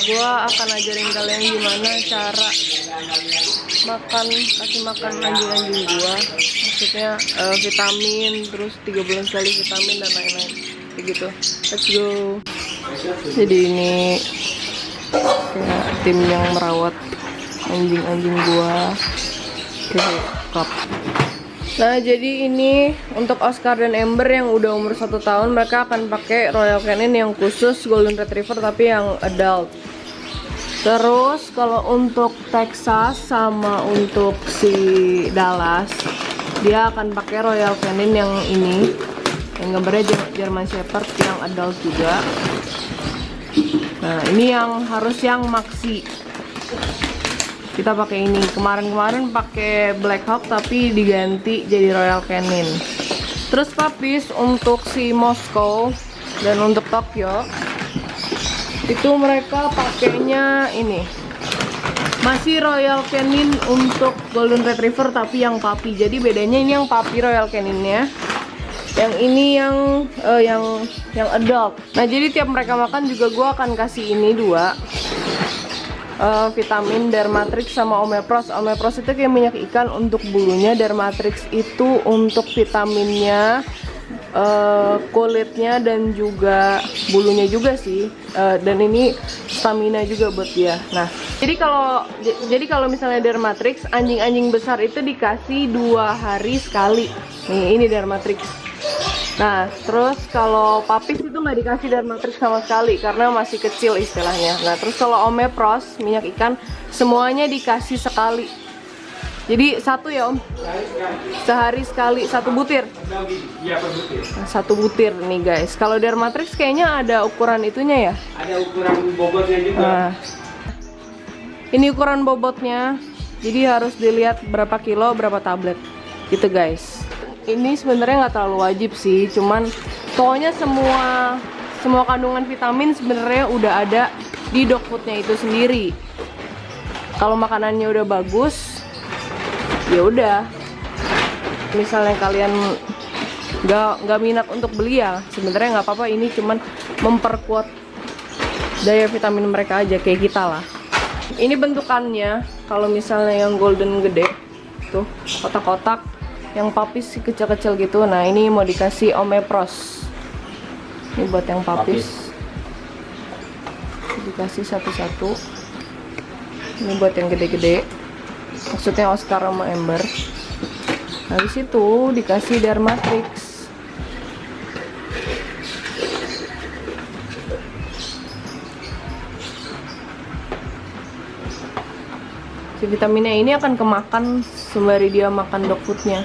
Gua akan ajarin kalian gimana cara kasih makan anjing-anjing gua. Maksudnya vitamin, terus 3 bulan sekali vitamin dan lain-lain. Begitu. Let's go. Jadi ini kayak tim yang merawat anjing-anjing gua. Lengkap. Nah, jadi ini untuk Oscar dan Ember yang udah umur 1 tahun, mereka akan pakai Royal Canin yang khusus Golden Retriever tapi yang adult. Terus kalau untuk Texas sama untuk si Dallas, dia akan pakai Royal Canin yang ini, yang gambarnya German Shepherd yang adult juga. Nah, ini yang harus yang maxi. Kita pakai ini. Kemarin pakai Black Hawk tapi diganti jadi Royal Canin. Terus puppies untuk si Moskow dan untuk Tokyo itu mereka pakainya ini. Masih Royal Canin untuk Golden Retriever tapi yang puppy. Jadi bedanya ini yang puppy Royal Caninnya. Yang ini yang adult. Nah, jadi tiap mereka makan juga gue akan kasih ini 2 vitamin Dermatrix sama Omepros. Omepros itu kayak minyak ikan untuk bulunya, Dermatrix itu untuk vitaminnya, kulitnya dan juga bulunya juga sih. Dan ini stamina juga buat dia. Nah, jadi kalau misalnya Dermatrix, anjing-anjing besar itu dikasih 2 hari sekali. Nih, ini Dermatrix. Nah, terus kalau puppies itu nggak dikasih Dermatrix sama sekali karena masih kecil istilahnya. Nah, terus kalau Omepros, minyak ikan, semuanya dikasih sekali. Jadi 1 ya Om? Sehari sekali, 1 butir? Nah, 1 butir nih guys. Kalau Dermatrix kayaknya ada ukuran itunya ya? Ada ukuran bobotnya juga. Nah, ini ukuran bobotnya. Jadi harus dilihat berapa kilo, berapa tablet. Gitu guys. Ini sebenarnya nggak terlalu wajib sih, cuman pokoknya semua kandungan vitamin sebenarnya udah ada di dog foodnya itu sendiri. Kalau makanannya udah bagus, ya udah. Misalnya kalian nggak minat untuk beli ya, sebenarnya nggak apa-apa. Ini cuman memperkuat daya vitamin mereka aja kayak kita lah. Ini bentukannya, kalau misalnya yang golden gede, tuh kotak-kotak. Yang puppies sih kecil-kecil gitu. Nah, ini mau dikasih Omepros. Ini buat yang puppies. Dikasih satu-satu. Ini buat yang gede-gede. Maksudnya Oscar sama Ember. Habis itu dikasih Dermatrix. Si vitaminnya ini akan kemakan sembari dia makan dog foodnya.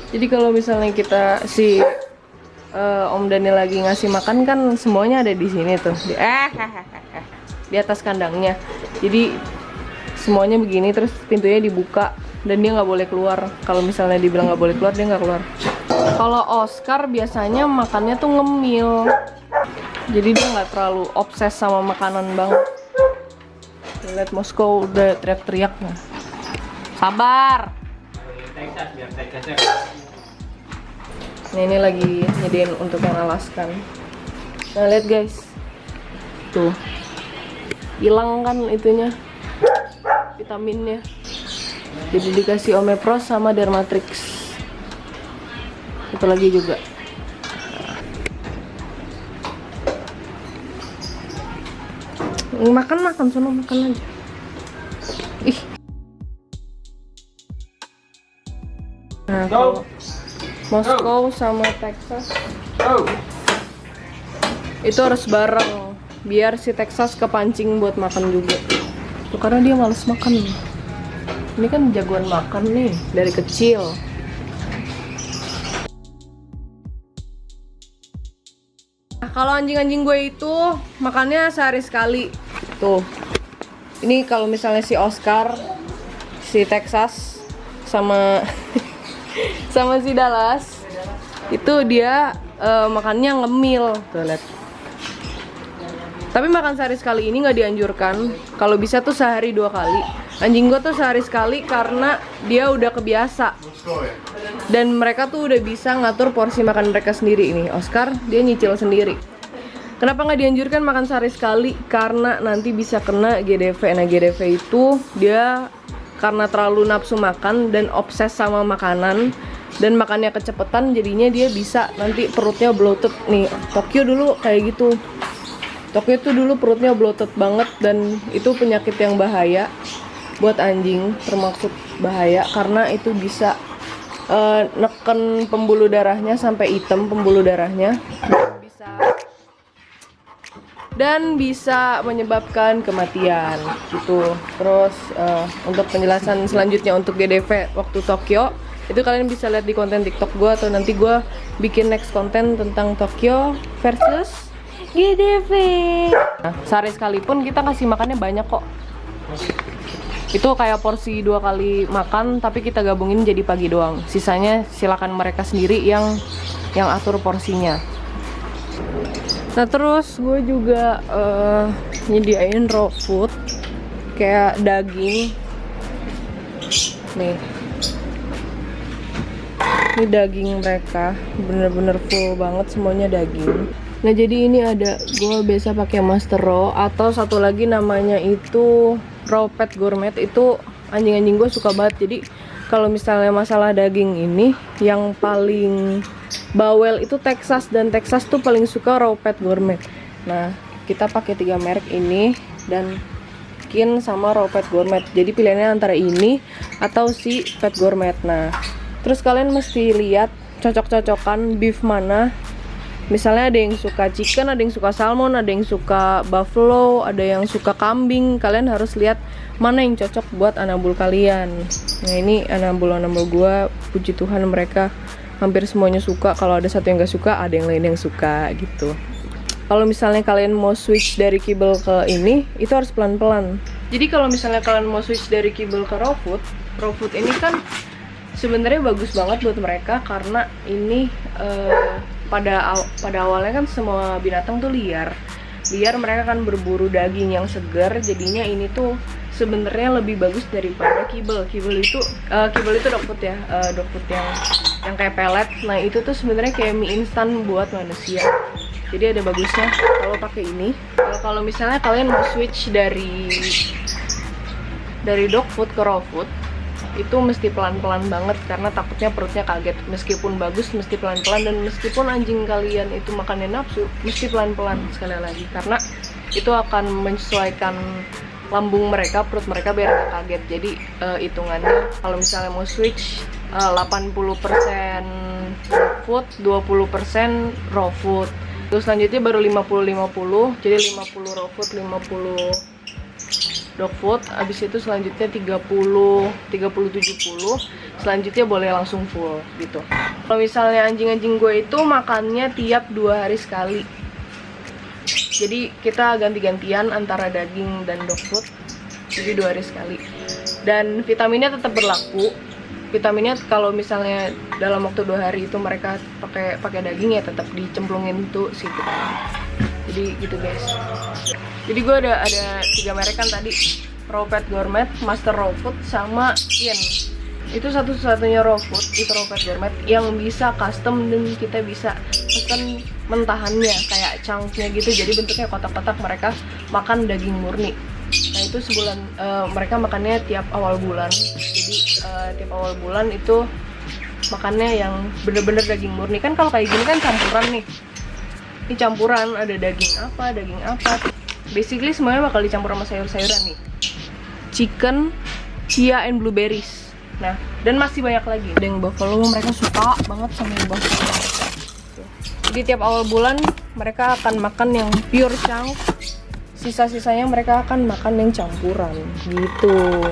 Jadi kalau misalnya kita Om Dani lagi ngasih makan kan semuanya ada di sini tuh. Di atas kandangnya. Jadi semuanya begini, terus pintunya dibuka dan dia nggak boleh keluar. Kalau misalnya dibilang nggak boleh keluar, dia nggak keluar. Kalau Oscar biasanya makannya tuh ngemil. Jadi dia nggak terlalu obses sama makanan banget. Lihat Moskow udah teriak-teriak. Sabar. Texas biar Texasnya. Nah, ini lagi nyediain untuk yang Alaskan. Nah, lihat guys, tuh hilang kan itunya, vitaminnya. Jadi dikasih Omepros sama Dermatrix. Itu lagi juga. Makan sono, makan aja. Ih. Nah, kalau Moskow sama Texas itu harus bareng biar si Texas kepancing buat makan juga. Tuh, karena dia males makan. Ini kan jagoan makan nih dari kecil. Nah, kalau anjing-anjing gue itu makannya sehari sekali. Tuh. Ini kalau misalnya si Oscar, si Texas sama sama si Dallas itu dia makannya ngemil tuh lihat. Tapi makan sehari sekali ini nggak dianjurkan. Kalau bisa tuh sehari 2 kali. Anjing gua tuh sehari sekali karena dia udah kebiasa. Dan mereka tuh udah bisa ngatur porsi makan mereka sendiri. Ini Oscar dia nyicil sendiri. Kenapa nggak dianjurkan makan sehari sekali? Karena nanti bisa kena GDV. Nah GDV itu dia karena terlalu nafsu makan dan obses sama makanan dan makannya kecepetan, jadinya dia bisa nanti perutnya bloated. Nih Tokyo dulu kayak gitu. Tokyo itu dulu perutnya bloated banget dan itu penyakit yang bahaya buat anjing, termasuk bahaya karena itu bisa neken pembuluh darahnya sampai hitam pembuluh darahnya dan bisa menyebabkan kematian gitu. Terus untuk penjelasan selanjutnya untuk GDV waktu Tokyo itu kalian bisa lihat di konten TikTok gue atau nanti gue bikin next konten tentang Tokyo versus GDV. Nah, sehari sekalipun kita kasih makannya banyak kok. Itu kayak porsi 2 kali makan tapi kita gabungin jadi pagi doang. Sisanya silakan mereka sendiri yang atur porsinya. Nah terus gue juga nyediain raw food kayak daging. Nih. Ini daging mereka bener-bener full banget semuanya daging. Nah jadi ini ada, gue biasa pakai Master Raw atau satu lagi namanya itu Raw Pet Gourmet. Itu anjing-anjing gue suka banget. Jadi kalau misalnya masalah daging ini yang paling bawel itu Texas, dan Texas tuh paling suka Raw Pet Gourmet. Nah kita pakai 3 merek ini dan Kin sama Raw Pet Gourmet. Jadi pilihannya antara ini atau si Pet Gourmet. Nah terus kalian mesti lihat cocok-cocokan beef mana. Misalnya ada yang suka chicken, ada yang suka salmon, ada yang suka buffalo, ada yang suka kambing. Kalian harus lihat mana yang cocok buat anabul kalian. Nah ini anabul gua, puji Tuhan mereka hampir semuanya suka. Kalau ada satu yang gak suka, ada yang lain yang suka gitu. Kalau misalnya kalian mau switch dari kibble ke ini, itu harus pelan-pelan. Jadi kalau misalnya kalian mau switch dari kibble ke raw food ini kan sebenarnya bagus banget buat mereka karena ini pada awalnya kan semua binatang tuh liar, mereka kan berburu daging yang segar, jadinya ini tuh sebenarnya lebih bagus daripada kibble itu dog food ya, dog food yang kayak pelet. Nah itu tuh sebenarnya kayak mie instan buat manusia, jadi ada bagusnya kalau pakai ini. Kalau misalnya kalian mau switch dari dog food ke raw food itu mesti pelan-pelan banget karena takutnya perutnya kaget. Meskipun bagus mesti pelan-pelan, dan meskipun anjing kalian itu makannya nafsu mesti pelan-pelan sekali lagi karena itu akan menyesuaikan lambung mereka, perut mereka biar gak kaget. Jadi hitungannya kalau misalnya mau switch 80% food, 20% raw food. Terus selanjutnya baru 50-50, jadi 50 raw food, 50 dog food. Abis itu selanjutnya 30-70, selanjutnya boleh langsung full gitu. Kalau misalnya anjing-anjing gue itu makannya tiap 2 hari sekali, jadi kita ganti-gantian antara daging dan dog food, jadi 2 hari sekali. Dan vitaminnya tetap berlaku. Vitaminnya kalau misalnya dalam waktu 2 hari itu mereka pakai daging, ya tetap dicemplungin tuh si vitamin. Jadi gitu guys. Jadi gue ada 3 merek kan tadi, Raw Pet Gourmet, Master Raw Food, sama Kin. Itu satu-satunya raw food, itu Raw Pet Gourmet yang bisa custom dan kita bisa pesen mentahannya kayak chunk-nya gitu. Jadi bentuknya kotak-kotak, mereka makan daging murni. Nah itu sebulan mereka makannya tiap awal bulan. Jadi tiap awal bulan itu makannya yang bener-bener daging murni. Kan kalau kayak gini kan campuran nih. Ini campuran, ada daging apa. Basically semuanya bakal dicampur sama sayur-sayuran nih. Chicken, chia, and blueberries. Nah, dan masih banyak lagi. Ada yang buffalo, mereka suka banget sama yang buffalo. Jadi tiap awal bulan mereka akan makan yang pure chunk. Sisa-sisanya mereka akan makan yang campuran gitu.